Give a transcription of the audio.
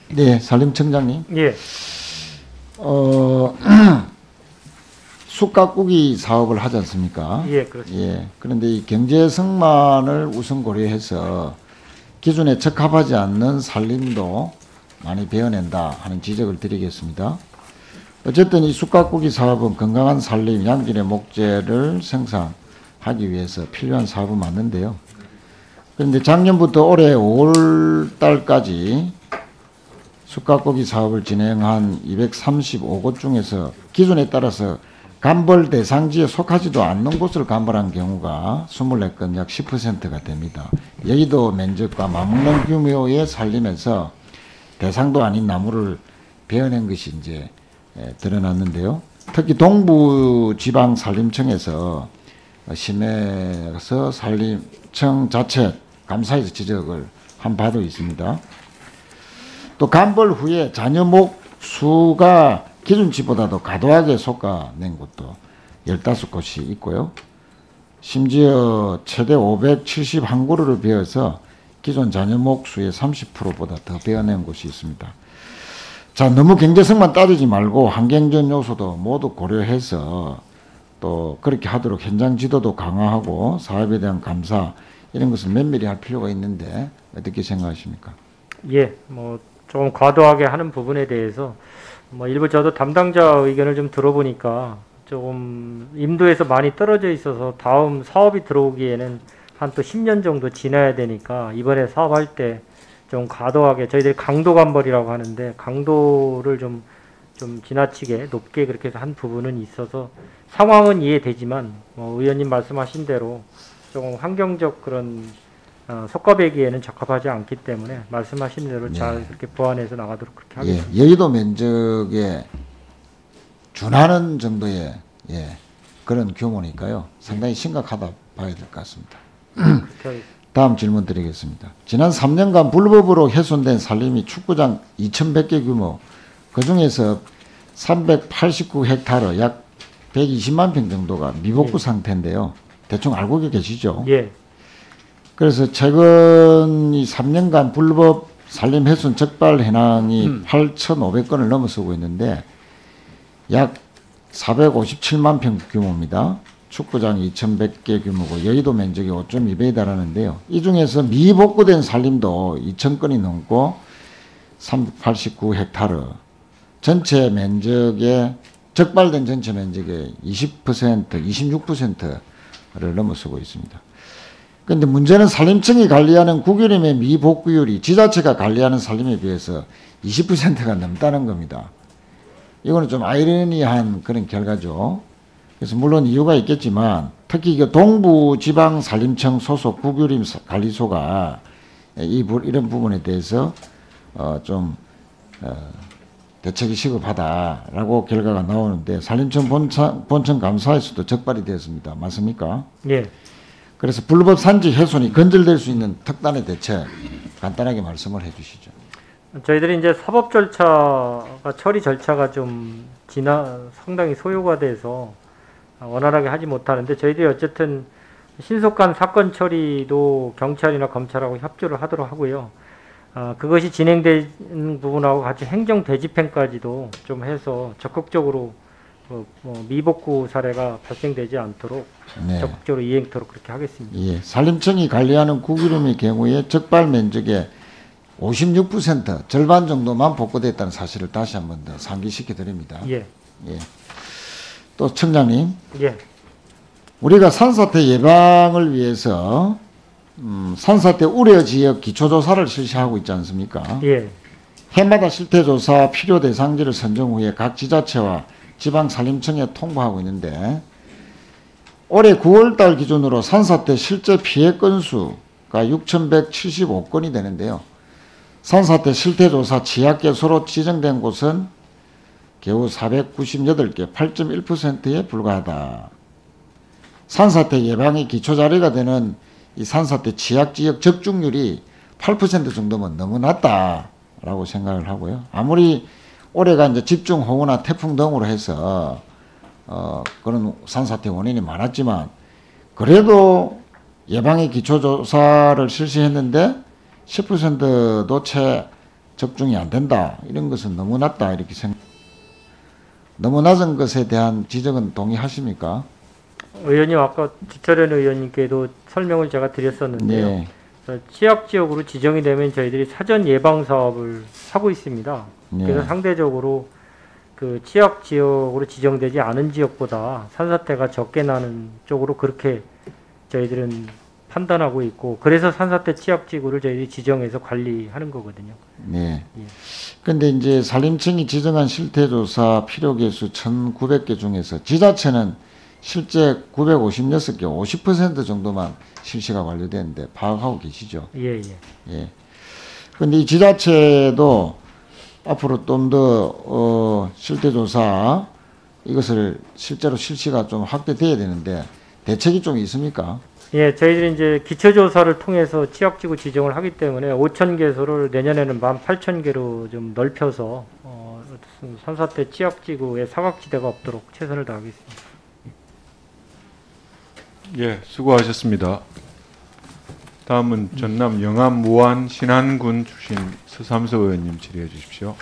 네, 산림청장님. 예. 숯가꾸기 사업을 하지 않습니까? 예, 그렇습니다. 예. 그런데 이 경제성만을 우선 고려해서 기준에 적합하지 않는 산림도 많이 베어낸다 하는 지적을 드리겠습니다. 어쨌든 이 숯가꾸기 사업은 건강한 산림, 양질의 목재를 생산하기 위해서 필요한 사업은 맞는데요. 그런데 작년부터 올해 5월 달까지 숯가꾸기 사업을 진행한 235곳 중에서 기준에 따라서 감벌 대상지에 속하지도 않는 곳을 감벌한 경우가 24건 약 10%가 됩니다. 여의도 면적과 맞먹는 규모의 산림에서 대상도 아닌 나무를 베어낸 것이 이제 드러났는데요. 특히 동부지방산림청에서 심해서 산림청 자체 감사에서 지적을 한 바도 있습니다. 또 감벌 후에 잔여목 수가 기준치보다도 과도하게 솎아낸 곳도 15곳이 있고요. 심지어 최대 571그루를 베어서 기존 잔여목 수의 30%보다 더 베어낸 곳이 있습니다. 자, 너무 경제성만 따지지 말고 환경적 요소도 모두 고려해서 또 그렇게 하도록 현장 지도도 강화하고 사업에 대한 감사 이런 것을 면밀히 할 필요가 있는데 어떻게 생각하십니까? 예, 뭐 조금 과도하게 하는 부분에 대해서 뭐 일부 저도 담당자 의견을 좀 들어보니까 조금 임도에서 많이 떨어져 있어서 다음 사업이 들어오기에는 한 또 10년 정도 지나야 되니까 이번에 사업할 때 좀 과도하게 저희들이 강도 감벌이라고 하는데 강도를 좀 지나치게 높게 그렇게 한 부분은 있어서 상황은 이해되지만 의원님 말씀하신 대로 조금 환경적 그런 솎아배기에는 적합하지 않기 때문에 말씀하신 대로 잘 그렇게 보완해서 나가도록 그렇게 하겠습니다. 예, 여의도 면적에 준하는 정도의 그런 규모니까요. 상당히 심각하다 봐야 될 것 같습니다. 다음 질문 드리겠습니다. 지난 3년간 불법으로 훼손된 산림이 축구장 2100개 규모, 그 중에서 389헥타르 약 120만 평 정도가 미복구 상태인데요. 대충 알고 계시죠? 예. 그래서 최근 이 3년간 불법 산림 훼손 적발 현황이 8,500건을 넘어서고 있는데 약 457만 평 규모입니다. 축구장 2,100개 규모고 여의도 면적이 5.2배에 달하는데요. 이 중에서 미복구된 산림도 2,000건이 넘고 389헥타르, 전체 면적의 적발된 전체 면적의 20%, 26%를 넘어서고 있습니다. 그런데 문제는 산림청이 관리하는 국유림의 미복구율이 지자체가 관리하는 산림에 비해서 20%가 넘다는 겁니다. 이거는 좀 아이러니한 그런 결과죠. 그래서 물론 이유가 있겠지만 특히 동부지방산림청 소속 국유림 관리소가 이런 부분에 대해서 대책이 시급하다라고 결과가 나오는데 산림청 본청 감사에서도 적발이 되었습니다. 맞습니까? 예. 그래서 불법 산지 훼손이 근절될 수 있는 특단의 대책 간단하게 말씀을 해 주시죠. 저희들이 이제 사법 절차가 처리 절차가 좀 상당히 소요가 돼서 원활하게 하지 못하는데 저희들이 어쨌든 신속한 사건 처리도 경찰이나 검찰하고 협조를 하도록 하고요. 그것이 진행되는 부분하고 같이 행정 대집행까지도 좀 해서 적극적으로 미복구 사례가 발생되지 않도록 적극적으로 이행토록 그렇게 하겠습니다. 예, 산림청이 관리하는 국유림의 경우에 적발 면적의 56% 절반 정도만 복구됐다는 사실을 다시 한번 더 상기시켜 드립니다. 예. 예. 또 청장님, 예. 우리가 산사태 예방을 위해서 산사태 우려 지역 기초조사를 실시하고 있지 않습니까? 예. 해마다 실태조사 필요 대상지를 선정 후에 각 지자체와 지방산림청에 통보하고 있는데 올해 9월달 기준으로 산사태 실제 피해 건수가 6,175건이 되는데요. 산사태 실태조사 취약계소로 지정된 곳은 겨우 498개, 8.1%에 불과하다. 산사태 예방의 기초자료가 되는 이 산사태 취약지역 적중률이 8% 정도면 너무 낮다라고 생각을 하고요. 아무리 올해가 이제 집중호우나 태풍 등으로 해서 그런 산사태 원인이 많았지만 그래도 예방의 기초조사를 실시했는데 10%도 채 적중이 안 된다. 이런 것은 너무 낮다. 이렇게 너무 낮은 것에 대한 지적은 동의하십니까? 의원님 아까 주철현 의원님께도 설명을 제가 드렸었는데요. 네. 취약 지역으로 지정이 되면 저희들이 사전 예방 사업을 하고 있습니다. 네. 그래서 상대적으로 그 취약 지역으로 지정되지 않은 지역보다 산사태가 적게 나는 쪽으로 그렇게 저희들은 판단하고 있고, 그래서 산사태 취약 지구를 저희들이 지정해서 관리하는 거거든요. 네. 예. 근데 이제 산림청이 지정한 실태조사 필요개수 1,900개 중에서 지자체는 실제 956개, 50% 정도만 실시가 완료되는데 파악하고 계시죠? 예, 예. 예. 근데 이 지자체도 앞으로 좀 더 실태조사 이것을 실제로 실시가 좀 확대돼야 되는데 대책이 좀 있습니까? 예, 저희들이 이제 기초조사를 통해서 취약지구 지정을 하기 때문에 5,000개소를 내년에는 18,000개로 좀 넓혀서 산사태 취약지구에 사각지대가 없도록 최선을 다하겠습니다. 예, 수고하셨습니다. 다음은 전남 영암 무안 신안군 출신 서삼석 의원님 질의해 주십시오.